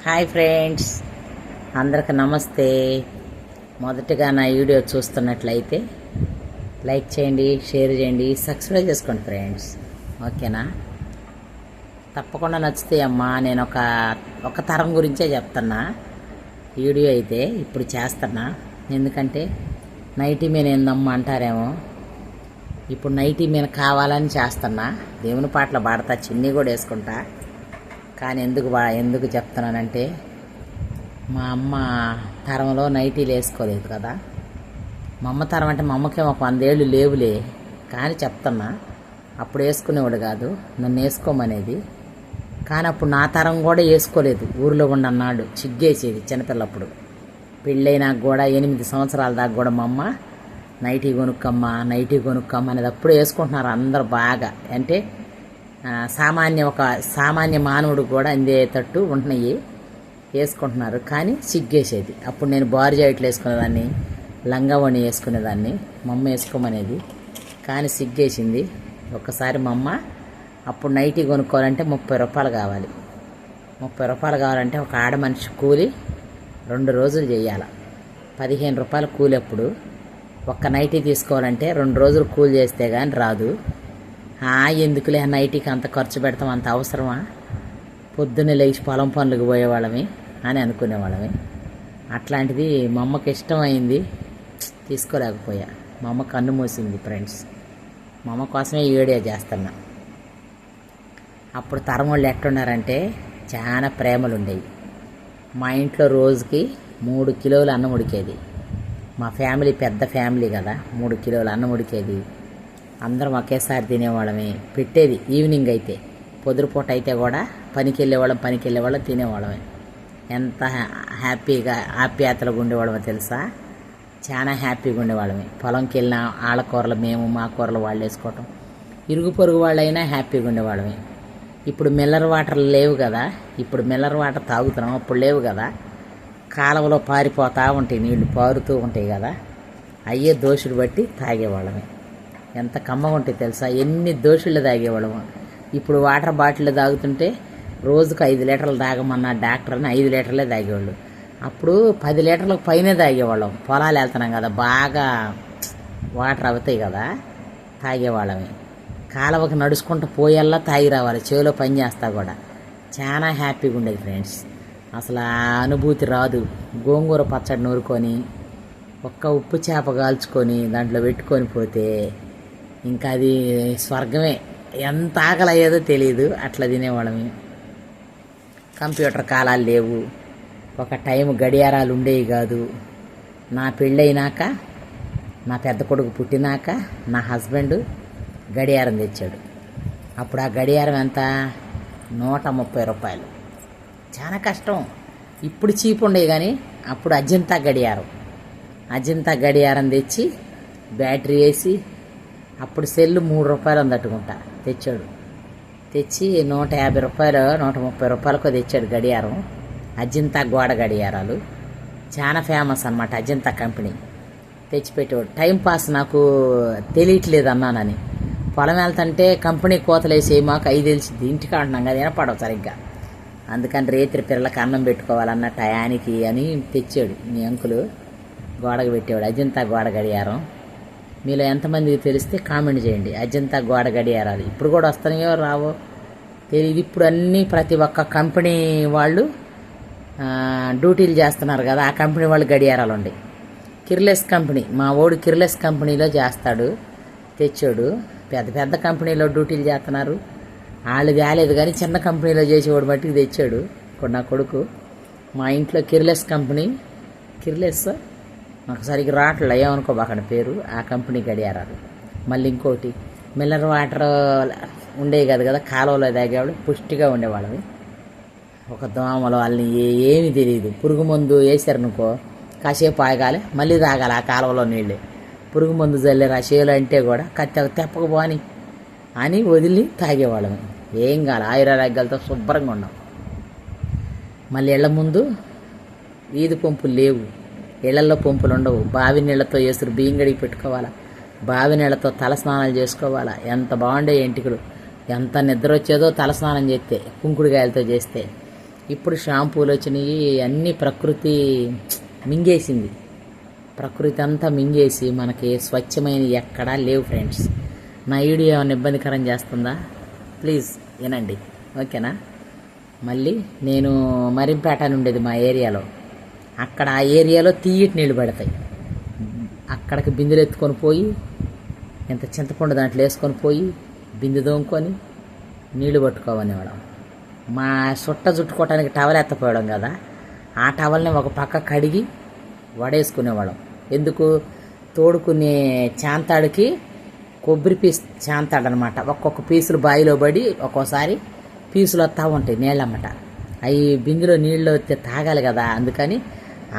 Hi friends, అందరికి నమస్తే. మొదటగా నా వీడియో చూస్తున్నట్లయితే లైక్ చేయండి, షేర్ చేయండి, సబ్స్క్రైబ్ చేసుకోండి ఫ్రెండ్స్. ఓకేనా? తప్పకుండా నచ్చుతాయి అమ్మా. నేను ఒక తరం గురించే చెప్తున్నా. వీడియో అయితే ఇప్పుడు చేస్తున్నా. ఎందుకంటే నైటీ మీద ఏందమ్మా అంటారేమో. ఇప్పుడు నైటీ మీద కావాలని చేస్తున్నా. దేవుని పాటలు పాడతా, చిన్ని కూడా వేసుకుంటా. కానీ ఎందుకు చెప్తున్నానంటే, మా అమ్మ తరంలో నైటీలు వేసుకోలేదు కదా. మా అమ్మ తరం అంటే మా అమ్మకే ఒక 100 ఏళ్ళు లేవులే. కానీ చెప్తున్నా, అప్పుడు వేసుకునేవాడు కాదు, నన్ను వేసుకోమనేది. కానీ అప్పుడు నా తరం కూడా వేసుకోలేదు. ఊరిలో ఉండన్నాడు చిగ్గేసేది చిన్నపిల్లప్పుడు. పెళ్ళైనాక కూడా 8 సంవత్సరాల దాకా కూడా మా అమ్మ నైటీ కొనుక్కమ్మ అనేది అప్పుడు వేసుకుంటున్నారు అందరు బాగా. అంటే ఒక సామాన్య మానవుడు కూడా అందేటట్టు ఉంటున్నాయి, వేసుకుంటున్నారు. కానీ సిగ్గేసేది. అప్పుడు నేను బారు జాకెట్లు వేసుకునేదాన్ని, లంగావణి వేసుకునేదాన్ని, మా అమ్మ వేసుకోమనేది. కానీ సిగ్గేసింది. ఒక్కసారి మా అమ్మ అప్పుడు నైటీ కొనుక్కోవాలంటే 30 రూపాయలు కావాలి. 30 రూపాయలు కావాలంటే ఒక ఆడ మనిషి కూలి 2 రోజులు చేయాలి. 15 రూపాయలు కూలి. అప్పుడు ఒక్క నైటీ తీసుకోవాలంటే 2 రోజులు కూలి చేస్తే కానీ రాదు. ఎందుకులే నైటీకి అంత ఖర్చు పెడతాం, అంత అవసరమా? పొద్దున్నే లేచి పొలం పనులకు పోయేవాళ్ళమే అని అనుకునేవాళ్ళమే. అట్లాంటిది మా అమ్మకి ఇష్టమైంది, తీసుకోలేకపోయా. మా అమ్మ కన్ను మూసింది ఫ్రెండ్స్. మా అమ్మ కోసమే ఈ వీడియో చేస్తున్నా. అప్పుడు తరం వాళ్ళు ఎట్టున్నారంటే చాలా ప్రేమలు ఉండేవి. మా ఇంట్లో రోజుకి 3 కిలోలు అన్నం ఉడికేది. మా ఫ్యామిలీ పెద్ద ఫ్యామిలీ కదా, 3 కిలోలు అన్నం ఉడికేది. అందరం ఒకేసారి తినేవాళ్ళమే. పెట్టేది ఈవినింగ్ అయితే. పొద్దుపూట అయితే కూడా పనికి వెళ్ళేవాళ్ళం తినేవాళ్ళమే. ఎంత ఆప్యాయతలుగా ఉండేవాళ్ళమో తెలుసా. చాలా హ్యాపీగా ఉండేవాళ్ళమే. పొలంకి వెళ్ళిన వాళ్ళ కూరలు మేము, మా కూరలు వాళ్ళు వేసుకోవటం. ఇరుగు పొరుగు వాళ్ళైనా హ్యాపీగా ఉండేవాళ్ళమే. ఇప్పుడు మిల్లర్ వాటర్ లేవు కదా. ఇప్పుడు మిల్లర్ వాటర్ తాగుతున్నాం, అప్పుడు లేవు కదా. కాలువలో పారిపోతూ ఉంటాయి, నీళ్లు పారుతూ ఉంటాయి కదా. అయ్యే దోషులు బట్టి తాగేవాళ్ళమే. ఎంత కమ్మగా ఉంటాయి తెలుసా. ఎన్ని దోషులు తాగేవాళ్ళము. ఇప్పుడు వాటర్ బాటిల్ తాగుతుంటే రోజుకు 5 లీటర్లు తాగమన్న డాక్టర్ని 5 లీటర్లే తాగేవాళ్ళు. అప్పుడు 10 లీటర్లకు పైనే తాగేవాళ్ళం. పొలాలు వెళ్తున్నాం కదా, బాగా వాటర్ అవుతాయి కదా, తాగేవాళ్ళమే. కాలువకి నడుచుకుంటూ పోయేలా తాగి రావాలి, చెవిలో పని చేస్తా కూడా. చాలా హ్యాపీగా ఉండేది ఫ్రెండ్స్. అసలు ఆ అనుభూతి రాదు. గోంగూర పచ్చడి నూరుకొని, ఒక్క ఉప్పు చేప కాల్చుకొని దాంట్లో పెట్టుకొని పోతే ఇంకా అది స్వర్గమే. ఎంత ఆకలి అయ్యేదో తెలియదు, అట్లా తినేవాళ్ళమే. కంప్యూటర్ కాలాలు లేవు, ఒక టైం గడియారాలు ఉండేవి కాదు. నా పెళ్ళైనాక, నా పెద్ద కొడుకు పుట్టినాక నా హస్బెండ్ గడియారం తెచ్చాడు. అప్పుడు ఆ గడియారం ఎంత? 130 రూపాయలు. చాలా కష్టం. ఇప్పుడు చీప్ ఉండేవి కానీ అప్పుడు అజంతా గడియారం తెచ్చి బ్యాటరీ వేసి, అప్పుడు సెల్లు 3 రూపాయలు అందట్టుకుంటా తెచ్చాడు. తెచ్చి 150 రూపాయలు 130 రూపాయలకు తెచ్చాడు గడియారం. అజంతా గోడ గడియారాలు చాలా ఫేమస్ అన్నమాట, అజంతా కంపెనీ. తెచ్చిపెట్టేవాడు. టైంపాస్ నాకు తెలియట్లేదు అన్నానని. పొలం వెళ్తుంటే కంపెనీ కోతలేసి మాకు 5 తెలిసింది. ఇంటికి అంటున్నాం కదా, వినపడవు సరిగ్గా. అందుకని రేత్రి పిల్లలకి అన్నం పెట్టుకోవాలన్న టయానికి అని తెచ్చాడు మీ అంకులు. గోడకు పెట్టేవాడు అజంతా గోడ గడియారం. మీలో ఎంతమందికి తెలిస్తే కామెంట్ చేయండి. అజంతా గోడ గడియారాలు ఇప్పుడు కూడా వస్తున్నాయో రావో తెలియదు. ఇప్పుడు అన్నీ ప్రతి ఒక్క కంపెనీ వాళ్ళు డ్యూటీలు చేస్తున్నారు కదా, ఆ కంపెనీ వాళ్ళు గడియారాలు ఉన్నాయి. కిర్లెస్ కంపెనీ, మా వాడు కిర్లెస్ కంపెనీలో చేస్తాడు, తెచ్చాడు. పెద్ద పెద్ద కంపెనీలో డ్యూటీలు చేస్తున్నారు, వాళ్ళు కాలేదు. కానీ చిన్న కంపెనీలో చేసేవాడు మట్టికి తెచ్చాడు. ఇప్పుడు నా కొడుకు మా ఇంట్లో కిర్లెస్ కంపెనీ, కిర్లెస్ నాకు సరిగ్గా రావట్లే, ఏమనుకోబాకండి పేరు, ఆ కంపెనీ గడియారాలు. మళ్ళీ ఇంకోటి మిల్లర్ వాటర్ ఉండేవి కదా, కాలువలో తాగేవాళ్ళు, పుష్టిగా ఉండేవాళ్ళవి. ఒక దోమలు వాళ్ళని ఏమీ తెలియదు. పురుగు మందు వేసారనుకో, కాసేపు ఆగాలి, మళ్ళీ తాగాలి ఆ కాలువలో నీళ్ళే. పురుగు మందు జల్లేరు ఆ చేలు అంటే కూడా తెప్పకపోని అని వదిలి తాగేవాళ్ళమే. ఏం కాదు, ఆయురారోగ్యాలతో శుభ్రంగా ఉన్నాం. మళ్ళీ ఇళ్ల ముందు వీధి పంపులు లేవు, ఇళ్లల్లో పంపులు ఉండవు. బావి నీళ్లతో ఎసురు బియ్యం గడికి పెట్టుకోవాలా, బావి నీళ్లతో తల స్నానాలు చేసుకోవాలా. ఎంత బాగుండే ఎంటికలు, ఎంత నిద్ర వచ్చేదో తల స్నానం చేస్తే, కుంకుడుకాయలతో చేస్తే. ఇప్పుడు షాంపూలు వచ్చినాయి, అన్నీ ప్రకృతి మింగేసింది. ప్రకృతి అంతా మింగేసి మనకి స్వచ్ఛమైన ఎక్కడా లేవు ఫ్రెండ్స్. నా వీడియో ఏమైనా ఇబ్బందికరం చేస్తుందా? ప్లీజ్ వినండి, ఓకేనా? మళ్ళీ నేను మరింపేట అని ఉండేది మా ఏరియాలో. అక్కడ ఆ ఏరియాలో తీయటి నీళ్ళు పడతాయి. అక్కడికి బిందెలు ఎత్తుకొని పోయి, ఇంత చింతపండు దాంట్లో వేసుకొని పోయి బిందె దోముకొని నీళ్లు పట్టుకోవనేవాళ్ళం. మా చుట్ట చుట్టుకోవటానికి టవల్ ఎత్తపోవడం కదా, ఆ టవల్ని ఒక పక్క కడిగి వడేసుకునేవాళ్ళం. ఎందుకు? తోడుకునే చాంతాడికి కొబ్బరి పీస్ చాంతాడనమాట. ఒక్కొక్క పీసులు బావిలో పడి ఒక్కోసారి పీసులు వస్తూ ఉంటాయి నీళ్ళమ్మట. అవి బిందులో నీళ్ళు వస్తే తాగాలి కదా, అందుకని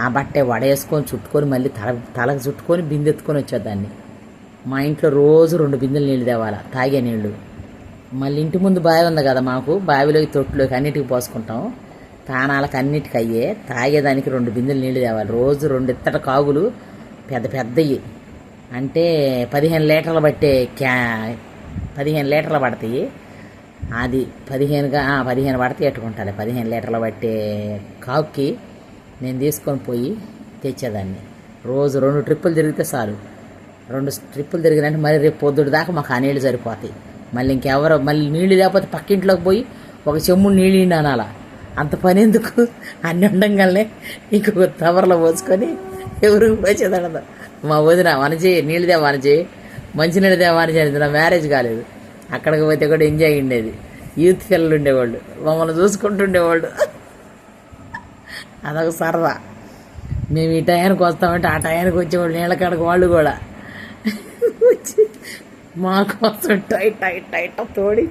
ఆ బట్టే వడేసుకొని చుట్టుకొని మళ్ళీ తలకు చుట్టుకొని బిందె ఎత్తుకొని వచ్చేదాన్ని. మా ఇంట్లో రోజు 2 బిందెలు నీళ్ళు తేవాలా, తాగే నీళ్ళు. మళ్ళీ ఇంటి ముందు బావి ఉంది కదా మాకు, బావిలోకి తొట్టులోకి అన్నిటికి పోసుకుంటాం. తానాలకు అన్నిటికి అయ్యే, తాగేదానికి 2 బిందెలు నీళ్ళు తేవాలి రోజు. 2 ఇత్తడి కాగులు పెద్ద పెద్దవి, అంటే 15 లీటర్లు పట్టే 15 లీటర్లు పడతాయి. అది 15 పడితే ఎట్టుకుంటాలి. 15 లీటర్లు పట్టే కాకుకి నేను తీసుకొని పోయి తెచ్చేదాన్ని. రోజు 2 ట్రిప్పులు తిరిగితే చాలు. 2 ట్రిప్పులు తిరిగినంటే మరి రేపు పొద్దుడు దాకా మాకు ఆ నీళ్ళు సరిపోతాయి. మళ్ళీ ఇంకెవరో మళ్ళీ నీళ్ళు లేకపోతే పక్కింట్లోకి పోయి ఒక చెమ్ముడు నీళ్ళు అనాల. అంత పని ఎందుకు? అన్నీ ఉండంగానే ఇంకొక తవరలో పోసుకొని ఎవరికి పోసేదనదు. మా వదిన వనజే నీళ్ళు దేవా వనజే, మంచి నీళ్ళు దేవా వనజే అనేది. నా మ్యారేజ్ కాలేదు, అక్కడికి పోతే కూడా ఎంజాయ్ ఉండేది. యూత్ పిల్లలు ఉండేవాళ్ళు, మమ్మల్ని చూసుకుంటుండేవాళ్ళు. అదొక సరదా. మేము ఈ టయానికి వస్తామంటే ఆ టయానికి వచ్చేవాళ్ళు నీళ్ళ కాడకు వాళ్ళు కూడా వచ్చి మా కోసం టైట్ తోడి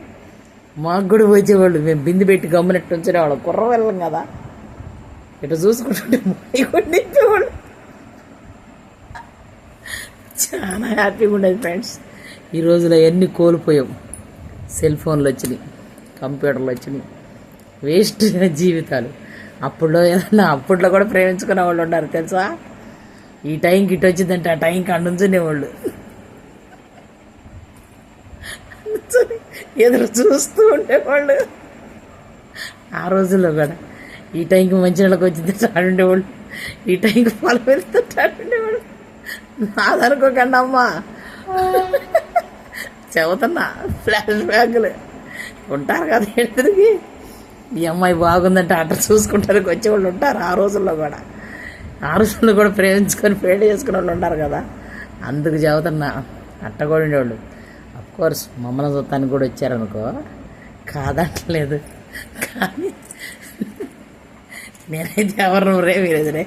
మాకు కూడా వచ్చేవాళ్ళు. మేము బిందు పెట్టి గమ్మునట్టు ఉంచేవాళ్ళం. కుర్ర వెళ్ళం కదా, ఇట్లా చూసుకుంటుంటే నింపేవాళ్ళు. చాలా హ్యాపీగా ఉండేది ఫ్రెండ్స్. ఈ రోజులో ఎన్ని కోల్పోయాం. సెల్ ఫోన్లు వచ్చినాయి, కంప్యూటర్లు వచ్చినాయి, వేస్ట్ జీవితాలు. అప్పట్లో కూడా ప్రేమించుకునే వాళ్ళు ఉన్నారు తెలుసా. ఈ టైంకి ఇటు వచ్చిందంటే ఆ టైంకి అండుంచునేవాళ్ళు, ఎదురు చూస్తూ ఉండేవాళ్ళు. ఆ రోజుల్లో కూడా ఈ టైంకి మంచి నెలకు వచ్చిందంటే ఆడుండేవాళ్ళు, ఈ టైంకి పొలం వెళ్తుంటే ఆడుండేవాళ్ళు. నాదనుకోకండి అమ్మా, చెబుతున్నా. ఫ్లాష్ బ్యాగులు ఉంటారు కదా ఎదురుకి. ఈ అమ్మాయి బాగుందంటే అట్ట చూసుకుంటానికి వచ్చేవాళ్ళు ఉంటారు. ఆ రోజుల్లో కూడా ప్రేమించుకొని పెళ్లి చేసుకునే వాళ్ళు ఉంటారు కదా, అందుకు చెబుతున్నా. అట్ట కూడా ఉండేవాళ్ళు. అఫ్కోర్స్ మమ్మల్ని చూస్తానికి కూడా వచ్చారనుకో, కాదట్లేదు. కానీ నేనైతే ఎవరు రేవిరేదిరే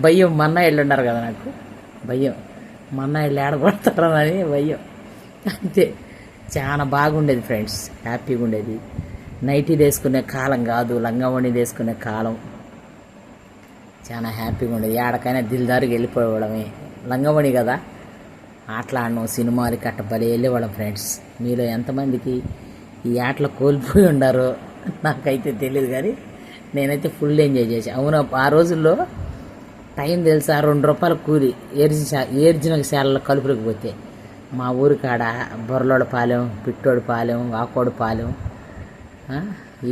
భయం. మన్నాయిళ్ళు ఉన్నారు కదా, నాకు భయం. మన్నాయిళ్ళు ఏడగొడతారని భయం, అంతే. చాలా బాగుండేది ఫ్రెండ్స్, హ్యాపీగా ఉండేది. నైటీ వేసుకునే కాలం కాదు, లంగావణి వేసుకునే కాలం. చాలా హ్యాపీగా ఉండేది. ఏడకైనా దిల్దారుగా వెళ్ళిపోవడమే. లంగావణి కదా, ఆటలాడడం, సినిమాలకి అట్ట బలి వెళ్ళేవాళ్ళం ఫ్రెండ్స్. మీలో ఎంతమందికి ఈ ఆటలు కోల్పోయి ఉండారో నాకైతే తెలియదు, కానీ నేనైతే ఎంజాయ్ చేశాను. అవును, ఆ రోజుల్లో టైం తెలుసా, 2 రూపాయల కూలి ఏర్జిన శాలలో కలుపులకు పోతే. మా ఊరి కాడ బొర్లోడు పాలెం, పిట్టోడు పాలెం, వాకోడు పాలెం,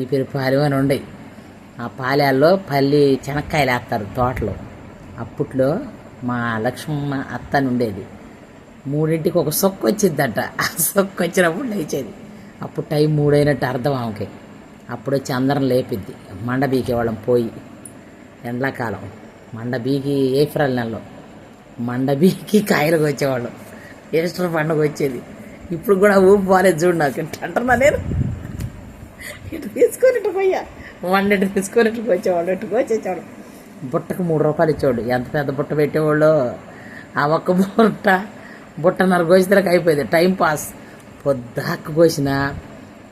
ఈపిరి పాలెం అని ఉండేవి. ఆ పాలెల్లో పల్లి చెనక్కాయలు వేస్తారు తోటలో. అప్పట్లో మా లక్ష్మమ్మ అత్త అని ఉండేది. 3ంటికి ఒక సొక్కు వచ్చిందంట. ఆ సొక్కు వచ్చినప్పుడు లేచేది. అప్పుడు టైం 3 అయినట్టు అర్థం ఆమెకి. అప్పుడు వచ్చి అందరం లేపిద్ది. మండ బీకేవాళ్ళం పోయి. ఎండాకాలం మండ బీకి ఏప్రిల్ నెలలో మండ బీకి కాయలకు వచ్చేవాళ్ళం. ఈస్టర్ పండుగ వచ్చేది. ఇప్పుడు కూడా ఊపు పోలేదు చూడు నాకు. అంటున్నా నేను, ఇటు తీసుకొని ఇటు పోయా, వండటి తీసుకొని ఇటుకు వచ్చేవాళ్ళు, ఇటుకు వచ్చేవాడు. బుట్టకు 3 రూపాయలు ఇచ్చేవాడు. ఎంత పెద్ద బుట్ట పెట్టేవాళ్ళు. ఆ ఒక్క బుట్టన్నర కోసితలకి అయిపోయింది టైం పాస్. పొద్దాకు కోసిన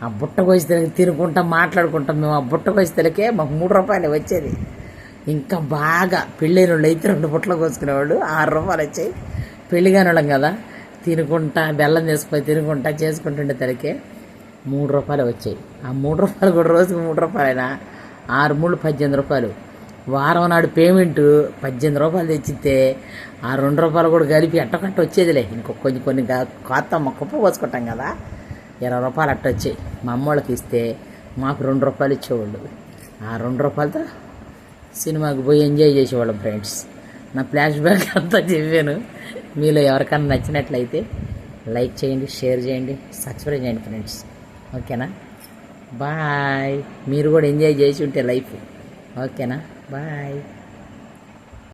ఆ బుట్ట కోసితలకి తినుకుంటాం, మాట్లాడుకుంటాం. మేము ఆ బుట్ట కోసితలకే మాకు 3 రూపాయలు వచ్చేది. ఇంకా బాగా పెళ్ళైన వాళ్ళు అయితే 2 బుట్టలు కోసుకునేవాళ్ళు, 6 రూపాయలు వచ్చాయి. పెళ్లి కాని వాళ్ళం కదా, తినుకుంటా బెల్లం తీసుకుపోయి తినుకుంటా చేసుకుంటుండే తలకే 3 రూపాయలు వచ్చాయి. ఆ 3 రూపాయలు కూడా రోజుకు 3 రూపాయలైనా 6 3 18 రూపాయలు. వారం నాడు పేమెంట్ 18 రూపాయలు తెచ్చితే ఆ 2 రూపాయలు కూడా కలిపి ఎట్టకట్ట వచ్చేదిలే. ఇంకో కొన్ని కొత్త కుప్ప పోసుకుంటాం కదా, రూపాయలు అట్ట వచ్చాయి. మా అమ్మోళ్ళకి ఇస్తే మాకు 2 రూపాయలు ఇచ్చేవాళ్ళు. ఆ 2 రూపాయలతో సినిమాకి పోయి ఎంజాయ్ చేసేవాళ్ళం ఫ్రెండ్స్. నా ఫ్లాష్ బ్యాక్ అంతా చెప్పాను. మీలో ఎవరికైనా నచ్చినట్లయితే లైక్ చేయండి, షేర్ చేయండి, సబ్స్క్రైబ్ చేయండి ఫ్రెండ్స్. ఓకేనా? బాయ్. మీరు కూడా ఎంజాయ్ చేసి ఉంటే లైఫ్. ఓకేనా? బాయ్.